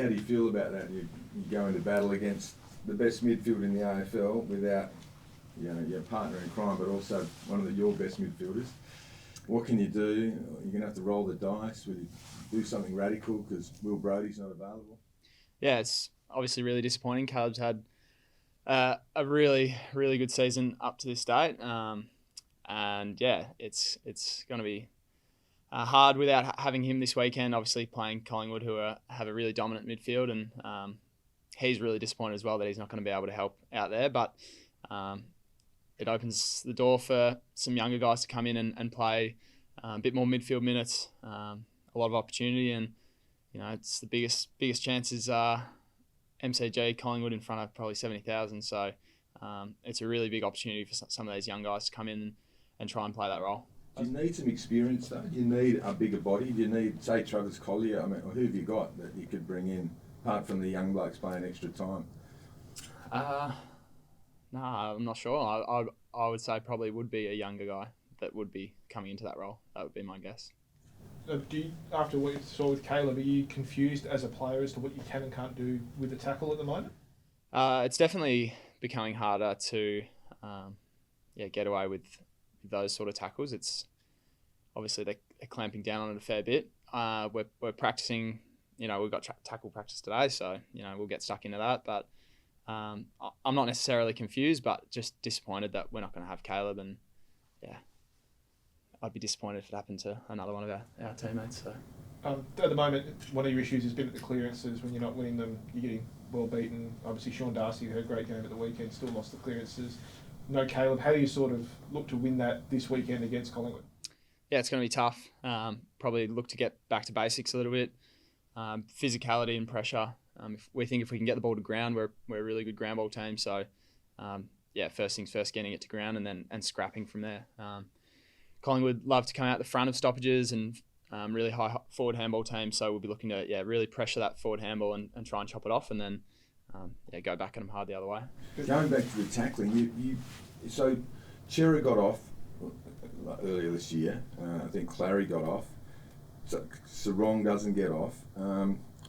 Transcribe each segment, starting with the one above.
do you feel about that? You go into battle against the best midfield in the AFL without, your partner in crime, but also one of your best midfielders. What can you do? You're going to have to roll the dice. Will you do something radical because Will Brodie's not available? Yeah, it's obviously really disappointing. Caleb's had a really, really good season up to this date. And yeah, it's going to be hard without having him this weekend. Obviously playing Collingwood, who have a really dominant midfield, and he's really disappointed as well that he's not going to be able to help out there. But it opens the door for some younger guys to come in and play a bit more midfield minutes, a lot of opportunity, and it's the biggest chances MCG Collingwood in front of probably 70,000. So it's a really big opportunity for some of these young guys to come in and try and play that role. Do you need some experience though? You need a bigger body. Do you need, say, Travis Collier? Who have you got that you could bring in apart from the young blokes playing extra time? No, I'm not sure. I would say probably would be a younger guy that would be coming into that role. That would be my guess. After what you saw with Caleb, are you confused as a player as to what you can and can't do with the tackle at the moment? It's definitely becoming harder to get away with those sort of tackles. It's obviously they're clamping down on it a fair bit. We're practicing. We've got tackle practice today, so we'll get stuck into that. But I'm not necessarily confused, but just disappointed that we're not going to have Caleb. And yeah, I'd be disappointed if it happened to another one of our teammates. So at the moment, one of your issues has been at the clearances. When you're not winning them, you're getting well beaten. Obviously, Sean Darcy had a great game at the weekend, still lost the clearances. No Caleb. How do you sort of look to win that this weekend against Collingwood? Yeah, it's going to be tough. Probably look to get back to basics a little bit. Physicality and pressure. If we can get the ball to ground, we're a really good ground ball team. So, first things first, getting it to ground and scrapping from there. Collingwood love to come out the front of stoppages and really high forward handball team. So we'll be looking to really pressure that forward handball and try and chop it off, and then go back at them hard the other way. Going back to the tackling, so Chera got off earlier this year. I think Clary got off. So Sarong doesn't get off.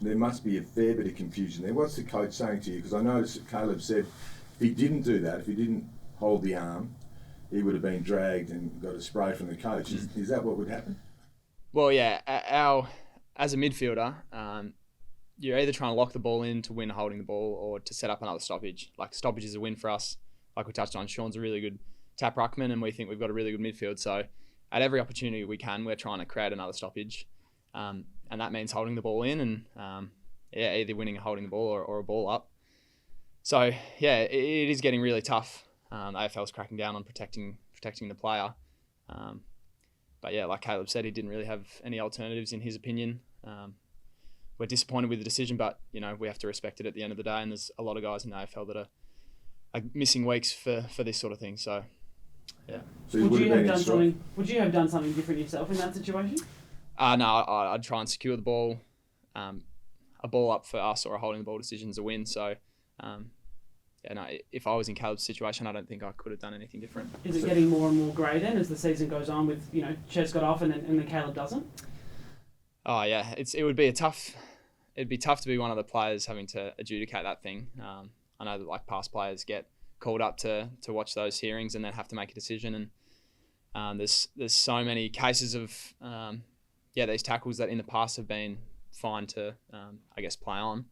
There must be a fair bit of confusion there. What's the coach saying to you? Because I noticed that Caleb said if he didn't do that, if he didn't hold the arm, he would have been dragged and got a spray from the coach. Is that what would happen? Well, yeah. As a midfielder, you're either trying to lock the ball in to win holding the ball or to set up another stoppage. Like, stoppage is a win for us. Like we touched on, Sean's a really good tap ruckman, and we think we've got a really good midfield. So at every opportunity we can, we're trying to create another stoppage. And that means holding the ball in and, either winning and holding the ball or a ball up. So, yeah, it is getting really tough. AFL's cracking down on protecting the player. But, yeah, like Caleb said, he didn't really have any alternatives in his opinion. We're disappointed with the decision, but, we have to respect it at the end of the day. And there's a lot of guys in the AFL that are missing weeks for this sort of thing. So, yeah. So would you have done something different yourself in that situation? No, I'd try and secure the ball. A ball up for us or a holding the ball decision is a win. So, if I was in Caleb's situation, I don't think I could have done anything different. Is it getting more and more grey then as the season goes on with, Ches got off and then Caleb doesn't? Oh, yeah. It'd be tough to be one of the players having to adjudicate that thing. I know that past players get called up to watch those hearings and then have to make a decision. And there's so many cases of these tackles that in the past have been fine to play on,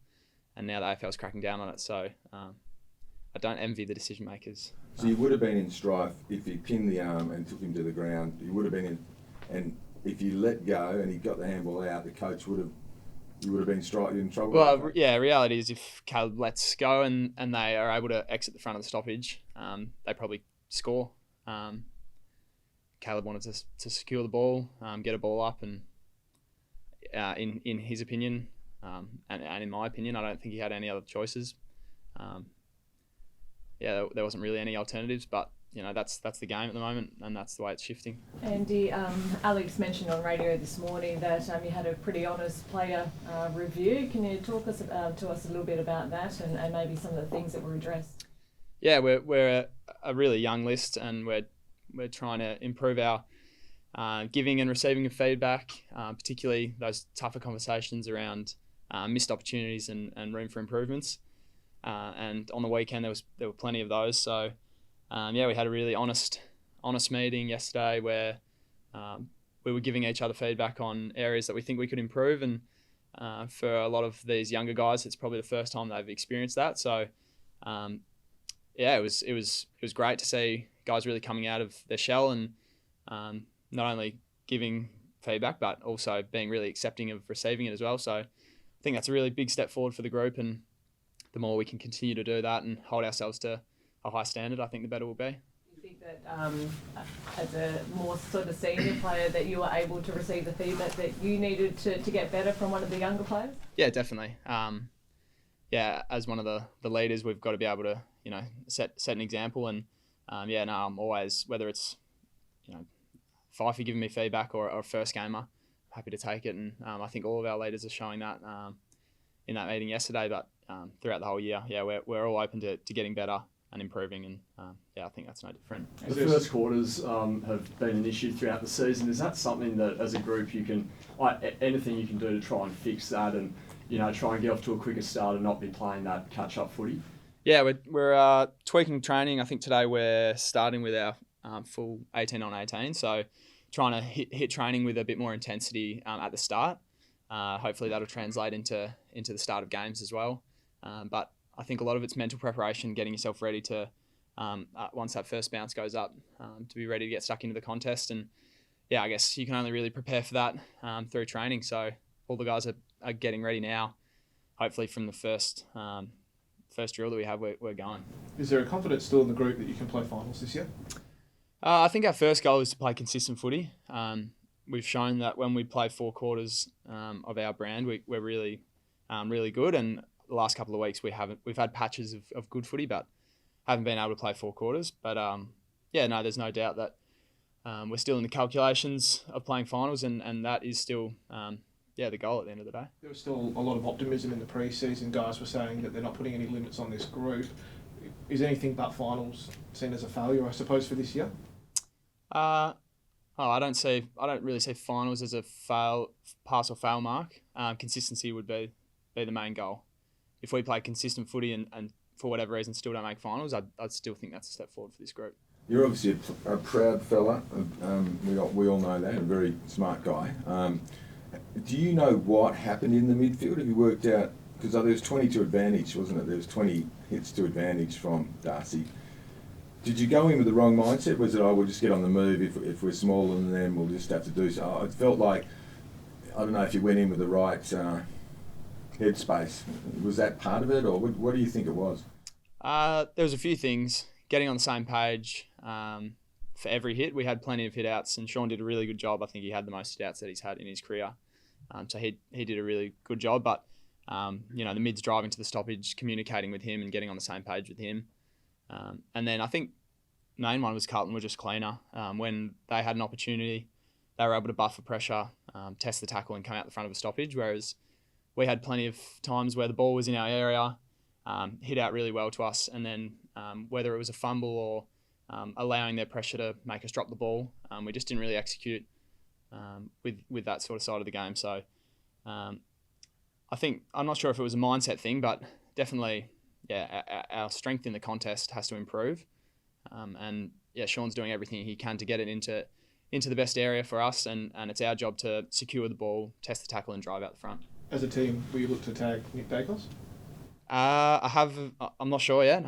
and now the AFL's cracking down on it. So I don't envy the decision makers. So you would have been in strife if he pinned the arm and took him to the ground. You would have been in, and if you let go and he got the handball out, the coach would have. You would have been in trouble. Well, yeah. Reality is, if Caleb lets go and they are able to exit the front of the stoppage, they probably score. Caleb wanted to secure the ball, get a ball up, and in his opinion, and in my opinion, I don't think he had any other choices. There wasn't really any alternatives, but that's the game at the moment, and that's the way it's shifting. Andy, Alex mentioned on radio this morning that you had a pretty honest player review. Can you talk to us a little bit about that and maybe some of the things that were addressed? Yeah, we're a really young list, and we're trying to improve our giving and receiving of feedback, particularly those tougher conversations around missed opportunities and room for improvements. And on the weekend there were plenty of those. So we had a really honest meeting yesterday where we were giving each other feedback on areas that we think we could improve. And for a lot of these younger guys, it's probably the first time they've experienced that. So it was great to see guys really coming out of their shell and not only giving feedback but also being really accepting of receiving it as well. So I think that's a really big step forward for the group, and the more we can continue to do that and hold ourselves to a high standard, I think the better we'll be. You think that as a more sort of senior player that you were able to receive the feedback that you needed to get better from one of the younger players? Yeah, definitely. As one of the leaders, we've got to be able to, set an example. And I'm always, whether it's, Fifey giving me feedback or a first gamer, happy to take it. And I think all of our leaders are showing that in that meeting yesterday. But throughout the whole year, we're all open to getting better and improving. And I think that's no different. The first quarters have been an issue throughout the season. Is that something that, as a group, you can, anything you can do to try and fix that and, try and get off to a quicker start and not be playing that catch-up footy? Yeah, we're tweaking training. I think today we're starting with our full 18 on 18. So trying to hit training with a bit more intensity at the start. Hopefully that'll translate into the start of games as well. But I think a lot of it's mental preparation, getting yourself ready to, once that first bounce goes up, to be ready to get stuck into the contest. And I guess you can only really prepare for that through training. So all the guys are getting ready now. Hopefully from the first drill that we have, we're going. Is there a confidence still in the group that you can play finals this year? I think our first goal is to play consistent footy. We've shown that when we play 4 quarters of our brand, we're really, really good. And the last couple of weeks we've had patches of good footy, but haven't been able to play 4 quarters. But there's no doubt that we're still in the calculations of playing finals, and that is still the goal at the end of the day. There was still a lot of optimism in the pre-season. Guys were saying that they're not putting any limits on this group. Is anything but finals seen as a failure, I suppose, for this year? I don't really see finals as a pass or fail mark. Consistency would be the main goal. If we play consistent footy and for whatever reason still don't make finals, I'd still think that's a step forward for this group. You're obviously a proud fella. We all know that, a very smart guy. Do you know what happened in the midfield? Have you worked out, because there was 20 to advantage, wasn't it? There was 20 hits to advantage from Darcy. Did you go in with the wrong mindset? Was it, we'll just get on the move, if we're smaller than them, we'll just have to do so? It felt like, I don't know if you went in with the right headspace. Was that part of it, or what do you think it was? There was a few things. Getting on the same page for every hit. We had plenty of hit outs, and Sean did a really good job. I think he had the most hit outs that he's had in his career. So he did a really good job, but the mids driving to the stoppage, communicating with him and getting on the same page with him. And then I think the main one was Carlton were just cleaner. When they had an opportunity, they were able to buffer pressure, test the tackle and come out the front of a stoppage, whereas we had plenty of times where the ball was in our area, hit out really well to us, and then whether it was a fumble or allowing their pressure to make us drop the ball, we just didn't really execute with that sort of side of the game. So I think, I'm not sure if it was a mindset thing, but definitely, our strength in the contest has to improve. Sean's doing everything he can to get it into the best area for us, and it's our job to secure the ball, test the tackle and drive out the front. As a team, will you look to tag Nick Dacos? I'm not sure yet.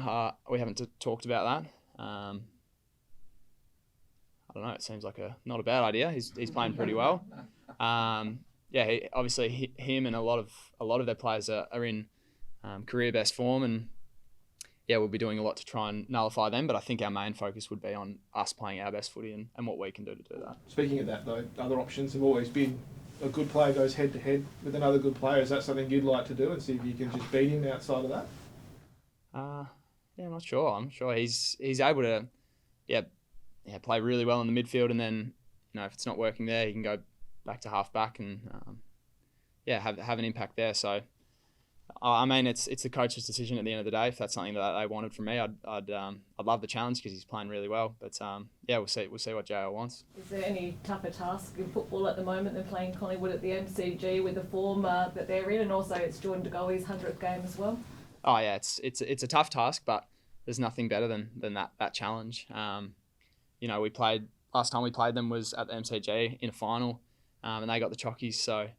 We haven't talked about that. I don't know. It seems like not a bad idea. He's playing pretty well. Obviously him and a lot of their players are in career best form, and we'll be doing a lot to try and nullify them. But I think our main focus would be on us playing our best footy and what we can do to do that. Speaking of that, though, other options have always been a good player goes head to head with another good player. Is that something you'd like to do and see if you can just beat him outside of that? I'm not sure. I'm sure he's able to play really well in the midfield, and then if it's not working there, he can go back to half back and have an impact there. So I mean, it's the coach's decision at the end of the day. If that's something that they wanted from me, I'd love the challenge because he's playing really well. But yeah, we'll see what JL wants. Is there any tougher task in football at the moment than playing Collingwood at the MCG with the form that they're in, and also it's Jordan De Goey's 100th game as well? Oh yeah, it's a tough task, but there's nothing better than that challenge. You know, last time we played them was at the MCG in a final, and they got the chockies. So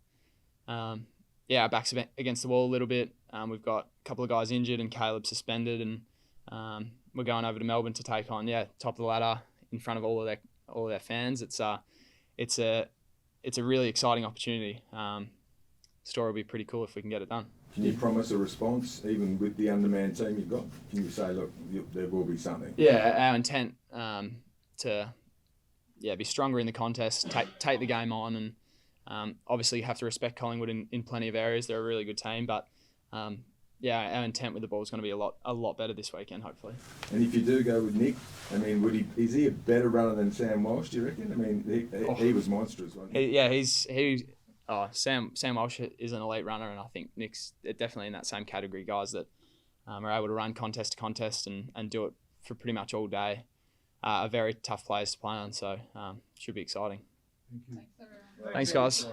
yeah, our backs against the wall a little bit. We've got a couple of guys injured and Caleb suspended, and we're going over to Melbourne to take on top of the ladder in front of all of their fans. It's a really exciting opportunity. Story will be pretty cool if we can get it done. Can you promise a response, even with the undermanned team you've got? Can you say, look, there will be something? Yeah, our intent to be stronger in the contest, take the game on, and obviously you have to respect Collingwood in plenty of areas. They're a really good team, but our intent with the ball is going to be a lot better this weekend, hopefully. And if you do go with Nick, I mean, is he a better runner than Sam Walsh, do you reckon? I mean, he was monstrous, wasn't he? Sam Walsh is an elite runner, and I think Nick's definitely in that same category, guys that are able to run contest to contest and do it for pretty much all day. Are very tough players to play on, so should be exciting. Thanks, everyone. Thanks, guys.